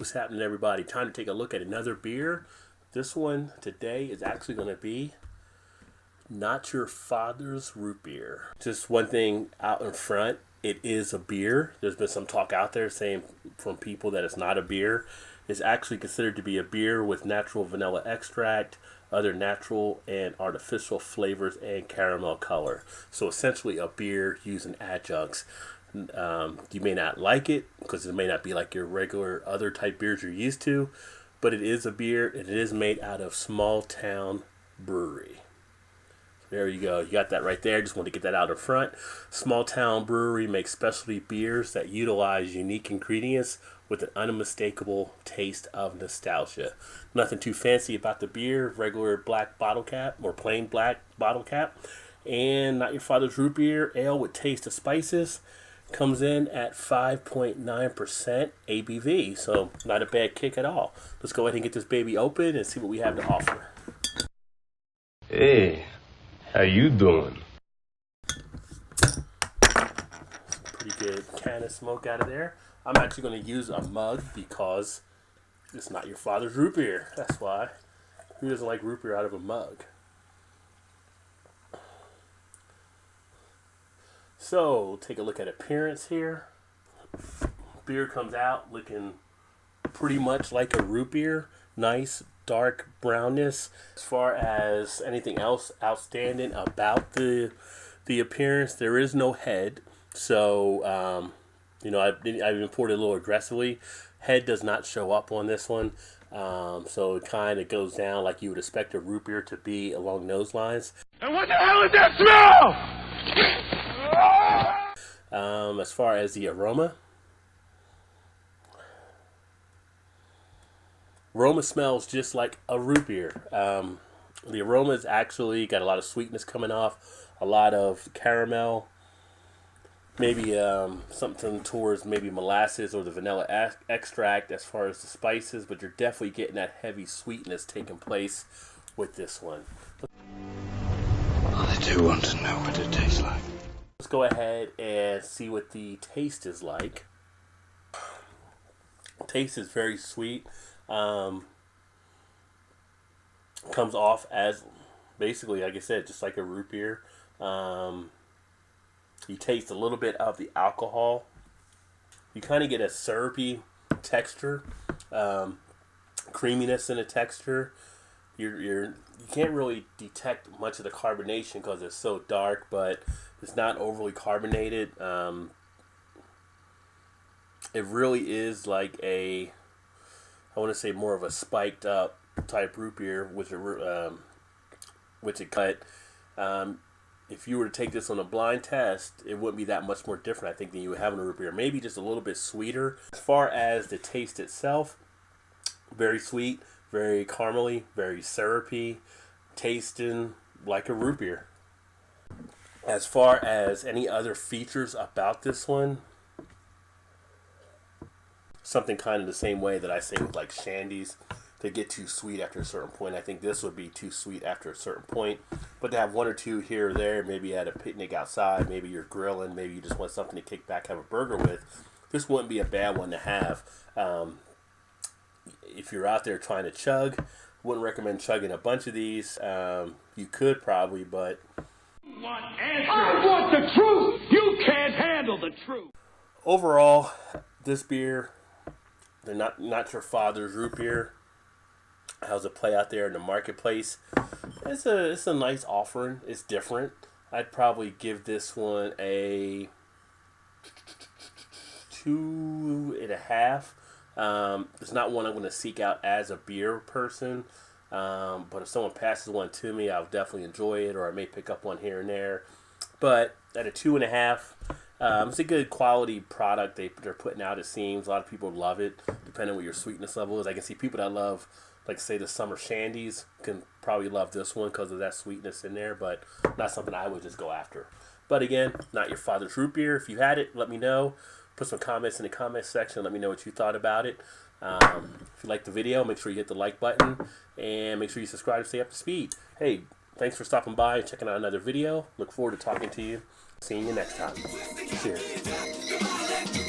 What's happening, everybody? Time to take a look at another beer. This one today is actually going to be Not Your Father's Root Beer. Just one thing out in front, it is a beer. There's been some talk out there saying from people that it's not a beer. It's actually considered to be a beer with natural vanilla extract, other natural and artificial flavors, and caramel color. So essentially a beer using adjuncts. You may not like it because it may not be like your regular other type beers you're used to, but it is a beer and it is made out of Small Town Brewery. There you go. You got that right there. Just want to get that out in front. Small Town Brewery makes specialty beers that utilize unique ingredients with an unmistakable taste of nostalgia. Nothing too fancy about the beer. Regular black bottle cap or plain black bottle cap. And Not Your Father's Root Beer Ale with taste of spices. Comes in at 5.9% ABV. So not a bad kick at all. Let's go ahead and get this baby open and see what we have to offer. Hey. How you doing? Pretty good can of smoke out of there. I'm actually going to use a mug because it's Not Your Father's Root Beer. That's why. Who doesn't like root beer out of a mug? So, take a look at appearance here. Beer comes out looking pretty much like a root beer. Nice dark brownness. As far as anything else outstanding about the appearance, there is no head. So I've even poured it a little aggressively. Head does not show up on this one. So it kind of goes down like you would expect a root beer to be along those lines. And what the hell is that smell? As far as the aroma smells just like a root beer. The aroma is actually got a lot of sweetness coming off, a lot of caramel, maybe something towards maybe molasses or the vanilla extract as far as the spices, but you're definitely getting that heavy sweetness taking place with this one. I do want to know what it tastes like. Let's go ahead and see what the taste is like. Taste is very sweet. Comes off as basically, like I said, just like a root beer. You taste a little bit of the alcohol. You kind of get a syrupy texture, creaminess in the texture. You can't really detect much of the carbonation because it's so dark, but it's not overly carbonated. It really is like I want to say more of a spiked up type root beer with a cut. If you were to take this on a blind test, it wouldn't be that much more different, I think, than you would have in a root beer. Maybe just a little bit sweeter. As far as the taste itself, very sweet, very caramely, very syrupy, tasting like a root beer. As far as any other features about this one, something kind of the same way that I say with like shandies, they get too sweet after a certain point. I think this would be too sweet after a certain point. But to have one or two here or there, maybe at a picnic outside, maybe you're grilling, maybe you just want something to kick back, have a burger with, this wouldn't be a bad one to have. If you're out there trying to chug, wouldn't recommend chugging a bunch of these. You could probably, but I want the truth. You can't handle the truth. Overall, this beer, they're not Your Father's Root Beer. How's it play out there in the marketplace? It's a nice offering. It's different. I'd probably give this one a 2.5. It's not one I'm going to seek out as a beer person. But if someone passes one to me, I'll definitely enjoy it, or I may pick up one here and there. But at a 2.5, it's a good quality product they're putting out, it seems. A lot of people love it, depending on what your sweetness level is. I can see people that love, like, say, the summer shandies can probably love this one because of that sweetness in there, but not something I would just go after. But again, Not Your Father's Root Beer. If you had it, let me know. Put some comments in the comment section. Let me know what you thought about it. If you liked the video, make sure you hit the like button and make sure you subscribe to stay up to speed. Hey, thanks for stopping by and checking out another video. Look forward to talking to you. Seeing you next time. Cheers.